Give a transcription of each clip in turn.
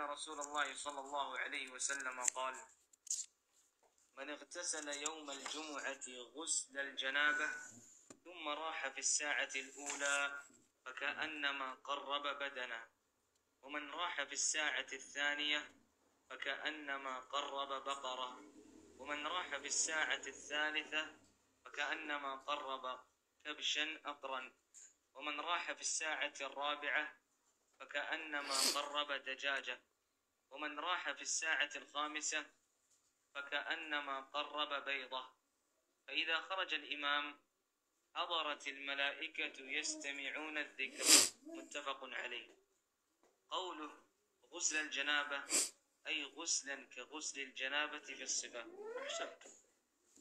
رسول الله صلى الله عليه وسلم قال: من اغتسل يوم الجمعة غسل الجنابة ثم راح في الساعة الأولى فكأنما قرب بدنه، ومن راح في الساعة الثانية فكأنما قرب بقرة، ومن راح في الساعة الثالثة فكأنما قرب كبشا أقرا، ومن راح في الساعة الرابعة فكأنما قرب دجاجة، ومن راح في الساعة الخامسة فكأنما قرب بيضة. فإذا خرج الإمام حضرت الملائكة يستمعون الذكر. متفق عليه. قوله غسل الجنابة أي غسلا كغسل الجنابة في الصفة. أحسنت.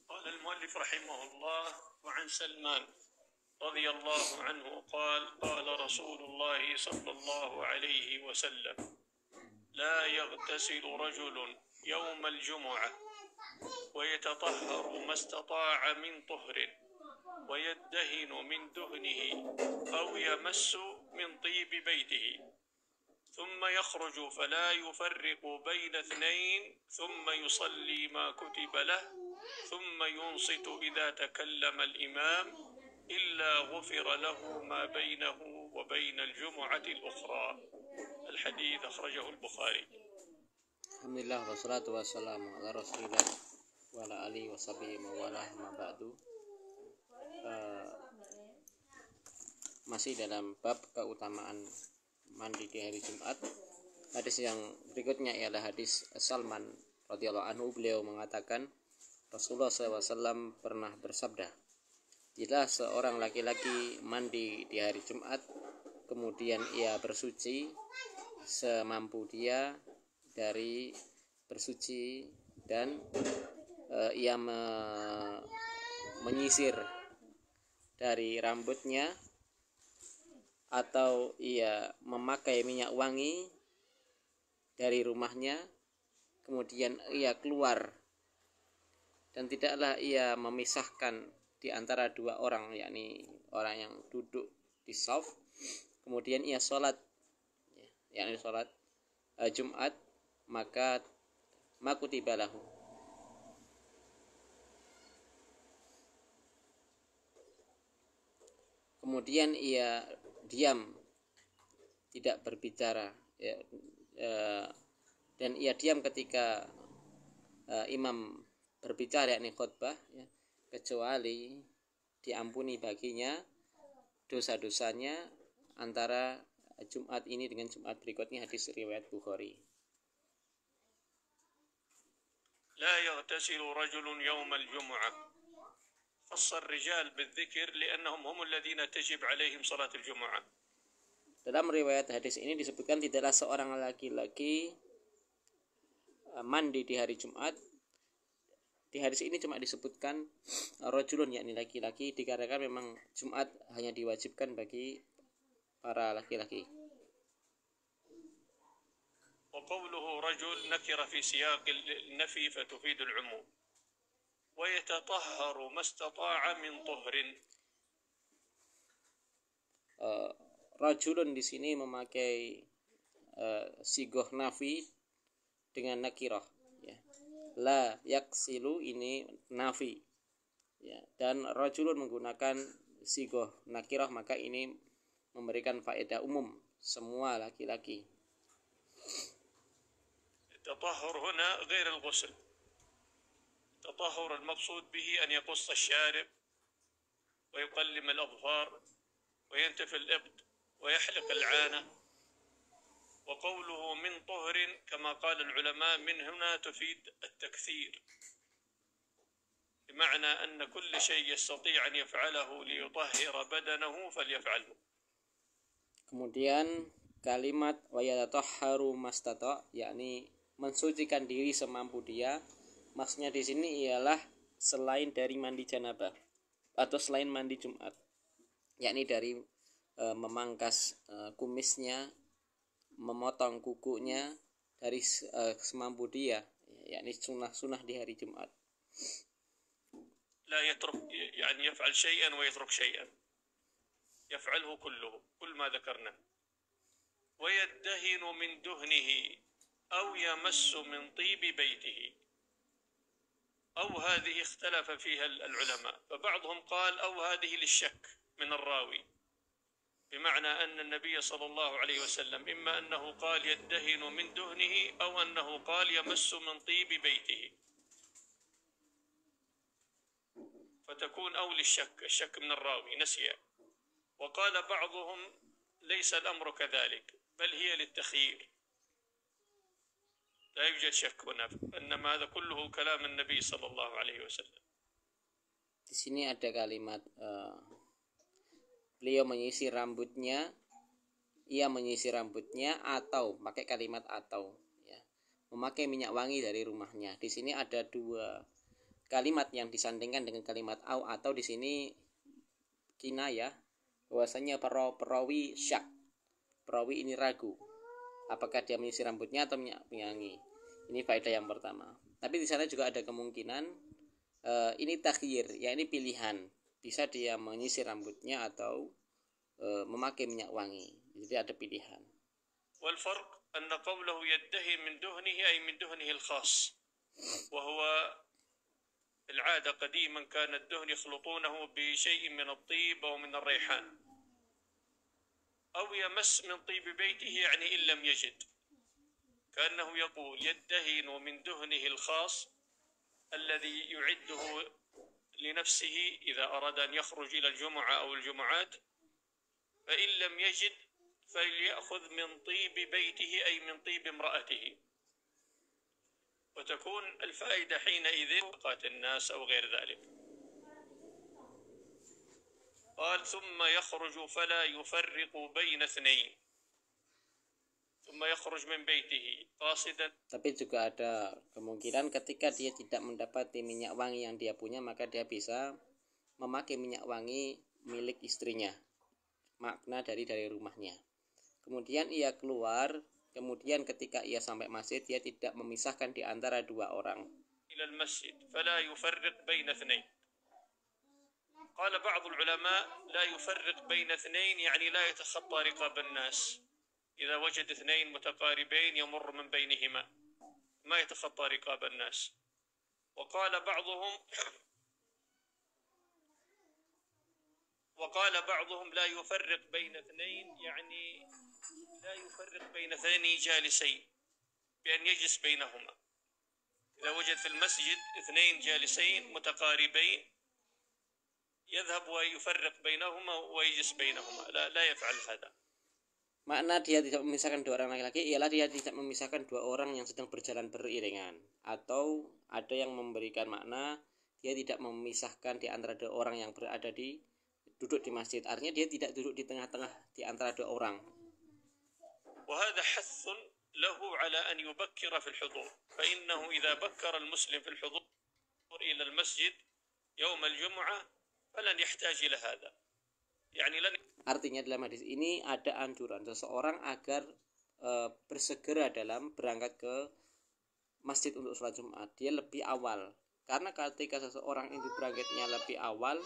قال المؤلف رحمه الله: وعن سلمان رضي الله عنه قال: قال رسول الله صلى الله عليه وسلم: لا يغتسل رجل يوم الجمعة ويتطهر ما استطاع من طهر ويدهن من دهنه أو يمس من طيب بيته ثم يخرج فلا يفرق بين اثنين ثم يصلي ما كتب له ثم ينصت إذا تكلم الإمام إلا غفر له ما بينه وبين الجمعة الأخرى. الحديث أخرجه البخاري. Alhamdulillah wassalatu wassalamu ala rasulillah wa ala alihi wa sahbihi mawalah ma ba'du. Masih dalam bab keutamaan mandi di hari Jumat. Hadis yang berikutnya ialah hadis Salman radhiyallahu anhu. Beliau mengatakan Rasulullah SAW pernah bersabda, jika seorang laki-laki mandi di hari Jumat kemudian ia bersuci semampu dia dari bersuci dan ia menyisir dari rambutnya atau ia memakai minyak wangi dari rumahnya, kemudian ia keluar dan tidaklah ia memisahkan di antara dua orang, yakni orang yang duduk di shaf, kemudian ia sholat, yakni sholat Jumat, maka makutiba lahu, kemudian ia diam tidak berbicara, dan ia diam ketika imam berbicara, yakni khutbah, kecuali diampuni baginya dosa-dosanya antara Jumat ini dengan Jumat berikutnya. Hadis riwayat Bukhari. لا يغتسل رجل يوم الجمعة خص الرجال بالذكر لأنهم هم الذين تجب عليهم صلاة الجمعة. Dalam riwayat hadis ini disebutkan tidaklah seorang laki-laki mandi di hari Jumat. Di hadis ini cuma disebutkan rajulun, yakni laki-laki, dikarenakan memang Jumat hanya diwajibkan bagi para laki-laki. وقوله رجل نكر في سياق النفي فتفيد العموم ويتطهر ما استطاع من طهر. Rajulun di sini memakai sigoh nafi dengan nakirah, ya. La yaksilu ini nafi, ya. Dan rajulun menggunakan sigoh nakirah, maka ini memberikan faedah umum, semua laki-laki. التطهر هنا غير الغسل. التطهر المقصود به أن يقص الشارب ويقلم الأظفار وينتف الإبط ويحلق العانة. وقوله من طهر كما قال العلماء من هنا تفيد التكثير، بمعنى أن كل شيء يستطيع أن يفعله ليطهر بدنه فليفعله. Kemudian kalimat wa yatatahharu mastata, yakni mensucikan diri semampu dia, maksudnya di sini ialah selain dari mandi janabah atau selain mandi Jumat, yakni dari memangkas kumisnya, memotong kukunya dari semampu dia, yakni sunnah di hari Jumat. لا يترك، يعني يفعل شيئا ويترك شيئا، يفعله كله كل ما ذكرنا. ويدهن من دهنه أو يمس من طيب بيته، أو هذه اختلف فيها العلماء، فبعضهم قال أو هذه للشك من الراوي، بمعنى أن النبي صلى الله عليه وسلم إما أنه قال يدهن من دهنه أو أنه قال يمس من طيب بيته، فتكون أو للشك، الشك من الراوي نسي. وقال بعضهم ليس الأمر كذلك، بل هي للتخيير، لا يوجد شك هنا، إنما هذا كله كلام النبي صلى الله عليه وسلم. Di sini ada kalimat beliau menyisir rambutnya, ia menyisir rambutnya, atau pakai kalimat atau ya, memakai minyak wangi dari rumahnya. Di sini ada dua kalimat yang disandingkan dengan kalimat au, atau di sini kinayah bahwasanya perawi syak, perawi ini ragu apakah dia menyisir rambutnya atau minyak wangi. Ini faedah yang pertama. Tapi di sana juga ada kemungkinan ini takhyir, ya ini pilihan, bisa dia menyisir rambutnya atau memakai minyak wangi. Jadi ada pilihan. والفرق أن قوله يدهن من دهنه أي من دهنه الخاص، وهو العادة قديما كان الدهن يخلطونه بشيء من الطيب أو من الريحان، أو يمس من طيب بيته يعني إن لم يجد، كأنه يقول يدهن من دهنه الخاص الذي يعده لنفسه إذا أراد أن يخرج إلى الجمعة أو الجمعات، فإن لم يجد فليأخذ من طيب بيته أي من طيب امرأته، وتكون الفائدة حينئذ قات الناس أو غير ذلك. قال ثم يخرج فلا يفرق بين اثنين، ثم يخرج من بيته قاصدا. Tapi juga ada kemungkinan ketika dia tidak mendapati minyak wangi yang dia punya, maka dia bisa memakai minyak wangi milik istrinya, makna dari rumahnya. Kemudian ia keluar, kemudian ketika ia sampai masjid dia tidak memisahkan di antara dua orang. إلى المسجد فلا يفرق بين اثنين. قال بعض العلماء لا يفرق بين اثنين يعني لا يتخطى رقاب الناس، إذا وجد اثنين متقاربين يمر من بينهما، ما يتخطى رقاب الناس. وقال بعضهم لا يفرق بين اثنين يعني لا يفرق بين اثنين جالسين بأن يجلس بينهما، إذا وجد في المسجد اثنين جالسين متقاربين يذهب ويفرق بينهما ويجلس بينهما، لا يفعل هذا. Makna dia tidak memisahkan dua orang laki-laki ialah dia tidak memisahkan dua orang yang sedang berjalan beriringan, atau ada yang memberikan makna dia tidak memisahkan di antara dua orang yang berada duduk di masjid, artinya dia tidak duduk di tengah-tengah di antara dua orang. وهذا حث له على أن يبكر في الحضور، فإنه إذا بكر المسلم في الحضور إلى المسجد يوم الجمعة فلن يحتاج إلى هذا، يعني لن. Artinya dalam hadis ini ada anjuran seseorang agar bersegera dalam berangkat ke masjid untuk sholat Jumat. Dia lebih awal, karena ketika seseorang itu berangkatnya lebih awal,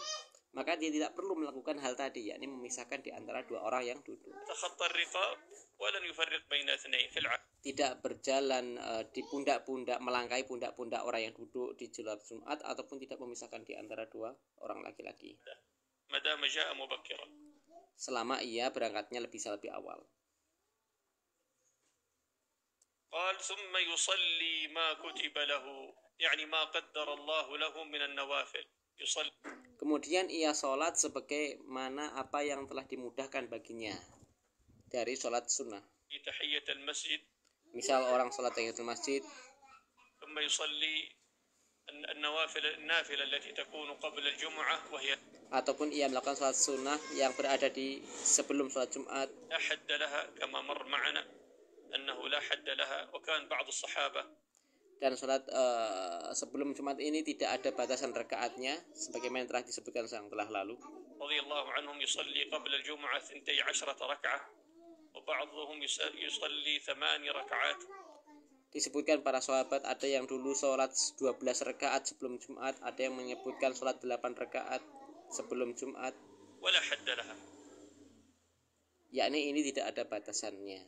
maka dia tidak perlu melakukan hal tadi, yakni memisahkan di antara dua orang yang duduk. Tidak berjalan di pundak-pundak, melangkai pundak-pundak orang yang duduk di sholat Jumat, ataupun tidak memisahkan di antara dua orang laki-laki. Selama ia berangkatnya lebih awal. قال ثم يصلي ما كتب له يعني ما قدر الله له من النوافل. Kemudian ia sholat sebagaimana apa yang telah dimudahkan baginya dari sholat sunnah. Misal orang sholat tahiyatul masjid, ثم يصلي النافلة التي تكون قبل الجمعة وهي ataupun ia melakukan sholat sunnah yang berada di sebelum sholat Jumat. لا حد لها كما مر معنا أنه لا حد لها، وكان بعض الصحابة. Dan sholat sebelum Jumat ini tidak ada batasan rakaatnya, sebagaimana yang telah disebutkan yang telah lalu. radhiyallahu anhum yusalli qabla al-jum'ah 12 rak'ah wa ba'dhum yusalli 8 rak'at. Disebutkan para sahabat ada yang dulu sholat 12 rakaat sebelum Jumat, ada yang menyebutkan sholat 8 rakaat sebelum Jumat. Wala hadda laha. Yakni ini tidak ada batasannya.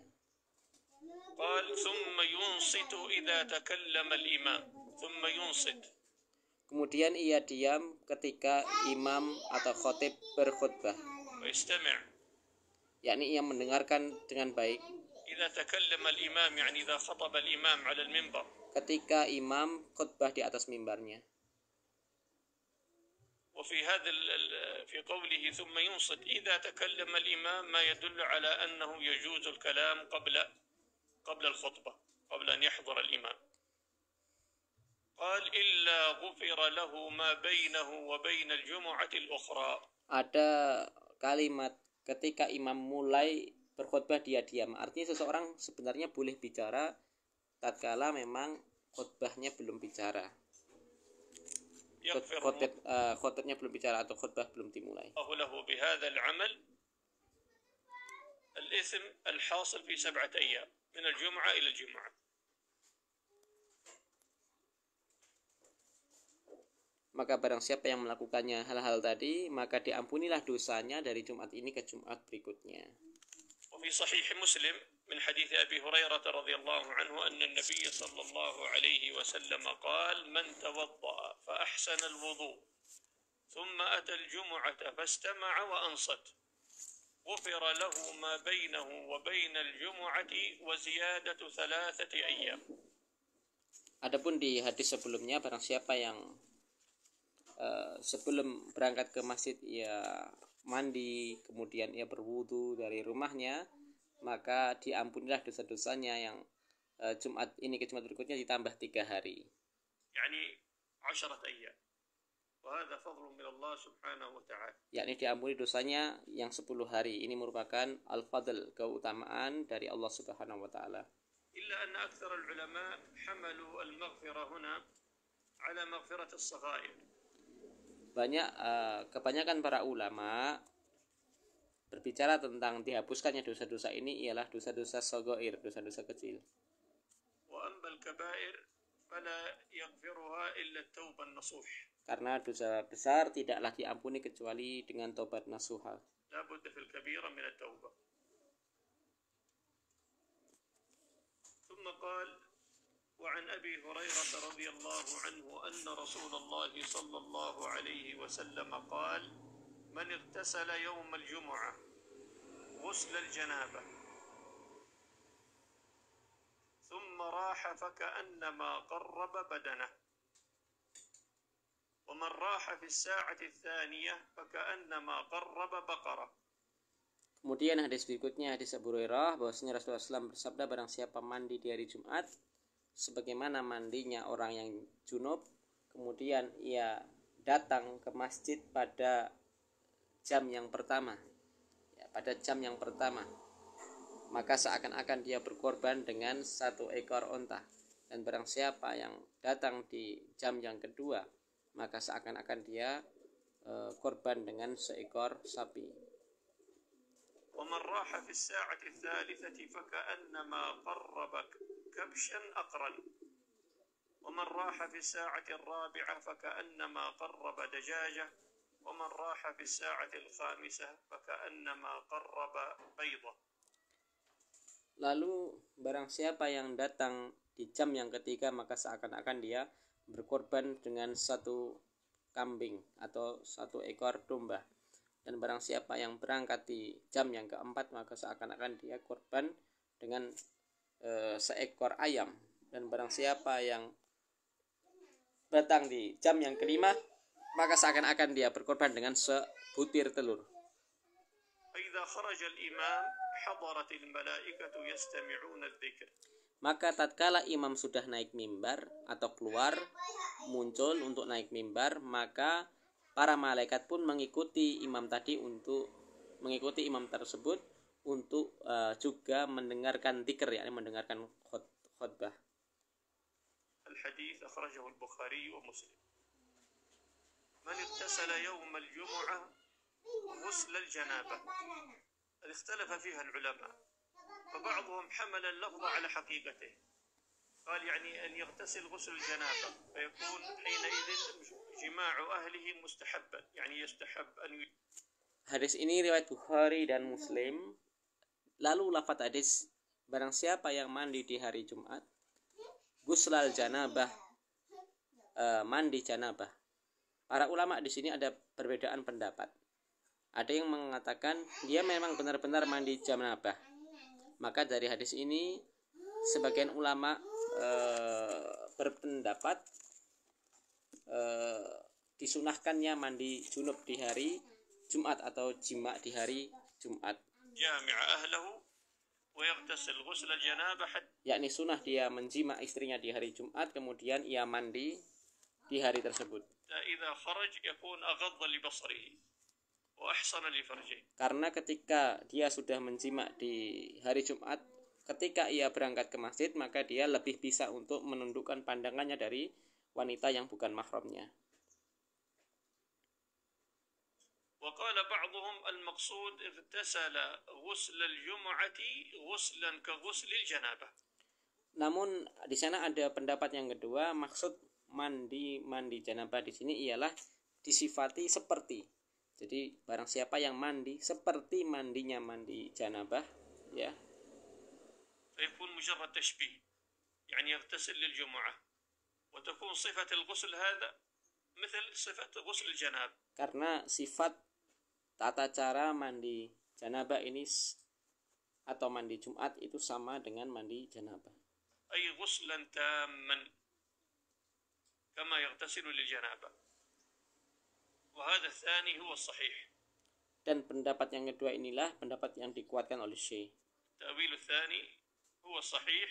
قال ثم ينصت إذا تكلم الإمام ثم ينصت. Kemudian ia diam ketika imam atau khotib berkhutbah, ويستمع. yakni ia mendengarkan dengan baik. إذا تكلم الإمام يعني إذا خطب الإمام على المنبر. Ketika imam khutbah di atas mimbarnya. وفي هذا في قوله ثم ينصت إذا تكلم الإمام ما يدل على أنه يجوز الكلام قبل الخطبة قبل أن يحضر الإمام. قال إلا غفر له ما بينه وبين الجمعة الأخرى. Ada kalimat ketika imam mulai berkhutbah dia diam. Artinya seseorang sebenarnya boleh bicara tatkala memang khutbahnya belum bicara. Khutbahnya belum bicara atau khutbah belum dimulai. له بهذا العمل الإثم الحاصل في 7 أيام من الجمعة إلى الجمعة. Maka barang siapa yang melakukannya hal-hal tadi, maka diampunilah dosanya dari Jumat ini ke Jumat berikutnya. وفي صحيح مسلم من حديث أبي هريرة رضي الله عنه أن النبي صلى الله عليه وسلم قال من توضأ فأحسن الوضوء ثم أتى الجمعة فاستمع وأنصت غفر له ما بينه وبين الجمعة وزيادة 3 أيام. Adapun di hadis sebelumnya, barang siapa yang sebelum berangkat ke masjid ia mandi, kemudian ia berwudu dari rumahnya, maka diampunilah dosa-dosanya yang Jumat ini ke Jumat berikutnya ditambah 3 hari. Yani 10 أيام. وهذا فضل من الله سبحانه وتعالى. Yakni diampuni dosanya yang 10 hari. Ini merupakan al-fadl, keutamaan dari Allah Subhanahu wa taala. إلا أن أكثر العلماء حملوا المغفرة هنا على مغفرة الصغائر. Kebanyakan para ulama berbicara tentang dihapuskannya dosa-dosa ini ialah dosa-dosa shaghair, dosa-dosa kecil. وأما الكبائر فلا يغفرها إلا التوبة النصوح. Karena dosa besar tidaklah diampuni kecuali dengan tobat nasuha. لا بد في الكبيرة من التوبة. ثم قال وعن أبي هريرة رضي الله عنه أن رسول الله صلى الله عليه وسلم قال من اغتسل يوم الجمعة غسل الجنابة ثم راح فكأنما قرب بدنه ومن راح في الساعة الثانية فكأنما قرب بقرة. Kemudian hadis berikutnya, hadis Abu Hurairah, bahwasanya Rasulullah SAW bersabda, barang siapa mandi di hari Jumat sebagaimana mandinya orang yang junub, kemudian ia datang ke masjid pada jam yang pertama, maka seakan-akan dia berkorban dengan 1 ekor onta. Dan barang siapa yang datang di jam yang kedua, maka seakan-akan dia korban dengan 1 ekor sapi. ومن راح في الساعة الثالثة فكأنما قرب كبشا أقرن ومن راح في الساعة الرابعة فكأنما قرب دجاجة ومن راح في الساعة الخامسة فكأنما قرب بيضة. Lalu barang siapa yang datang di jam yang ketiga, maka seakan-akan dia berkorban dengan 1 kambing atau 1 ekor domba. Dan barang siapa yang berangkat di jam yang keempat, maka seakan-akan dia korban dengan 1 ekor ayam. Dan barang siapa yang datang di jam yang kelima, maka seakan-akan dia berkorban dengan 1 butir telur. Maka tatkala imam sudah naik mimbar atau keluar muncul untuk naik mimbar, maka para malaikat pun mengikuti imam tersebut untuk juga mendengarkan dzikir, yakni mendengarkan khutbah. Al-hadits akhrajahu al-Bukhari wa Muslim. Man igtasala yawm al-jum'ah ghusl al-janabah. اختلف فيها العلماء فبعضهم حمل اللفظ على حقيقته قال يعني أن يغتسل غسل الجنابة فيكون حينئذ جماع أهله مستحبا يعني يستحب أن. Hadis ini riwayat Bukhari dan Muslim. Lalu lafaz hadis barang siapa yang mandi di hari Jumat, guslal janabah, mandi janabah. Para ulama di sini ada perbedaan pendapat. Ada yang mengatakan dia memang benar-benar mandi janabah. Maka dari hadis ini sebagian ulama berpendapat disunahkannya mandi junub di hari Jumat atau jima di hari Jumat. جامع أهله ويغتسل غسل الجنابة حتى Yakni sunnah dia menjima istrinya di hari Jumat, kemudian ia mandi di hari tersebut. إذا خرج يكون أغض لبصره وأحصن لفرجه. Karena ketika dia sudah menjima di hari Jumat, ketika ia berangkat ke masjid, maka dia lebih bisa untuk menundukkan pandangannya dari wanita yang bukan mahramnya. وقال بعضهم المقصود اغتسل غسل الجمعة غسلا كغسل الجنابة. Namun di sana ada pendapat yang kedua, maksud mandi janabah di sini ialah disifati seperti. Jadi barang siapa yang mandi seperti mandinya mandi janabah, ya. فيكون مجرد تشبيه يعني يغتسل للجمعة وتكون صفة الغسل هذا مثل صفة غسل الجنابة. Karena sifat tata cara mandi janabah ini atau mandi Jumat itu sama dengan mandi janabah. أي غسلا تاما كما يغتسل للجنابة. وهذا الثاني هو الصحيح. Dan pendapat yang kedua inilah pendapat yang dikuatkan oleh Syekh. التأويل الثاني هو الصحيح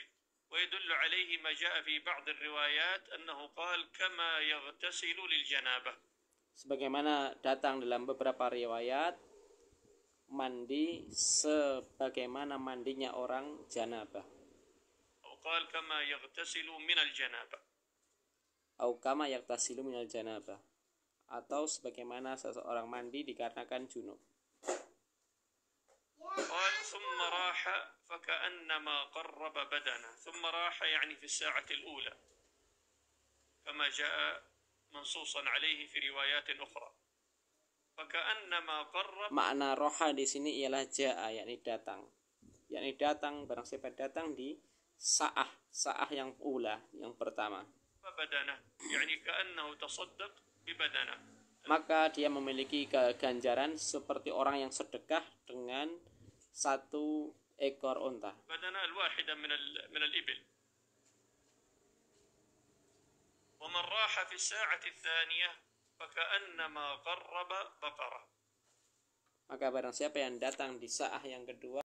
ويدل عليه ما جاء في بعض الروايات أنه قال كما يغتسل للجنابة. Sebagaimana datang dalam beberapa riwayat, mandi sebagaimana mandinya orang janabah. أو قال كما يغتسل من الجنابة. Au kama yaktasilu minal janabah. Atau sebagaimana seseorang mandi dikarenakan junub. قال ثم راح فكأنما قرب بدنه. ثم راح يعني في الساعة الأولى كما جاء منصوصا عليه في روايات أخرى. فكأنما قرب. Makna roha di sini ialah jaa, yakni datang. Yakni datang, barang siapa datang di sa'ah yang ula, yang pertama. بدنه يعني كأنه تصدق ببدنه. Maka dia memiliki keganjaran seperti orang yang sedekah dengan satu ekor unta. بدنه الواحدة من الإبل. ومن راح في الساعة الثانية فكأنما قرب بقرة. Maka barang siapa yang datang di sa'ah yang kedua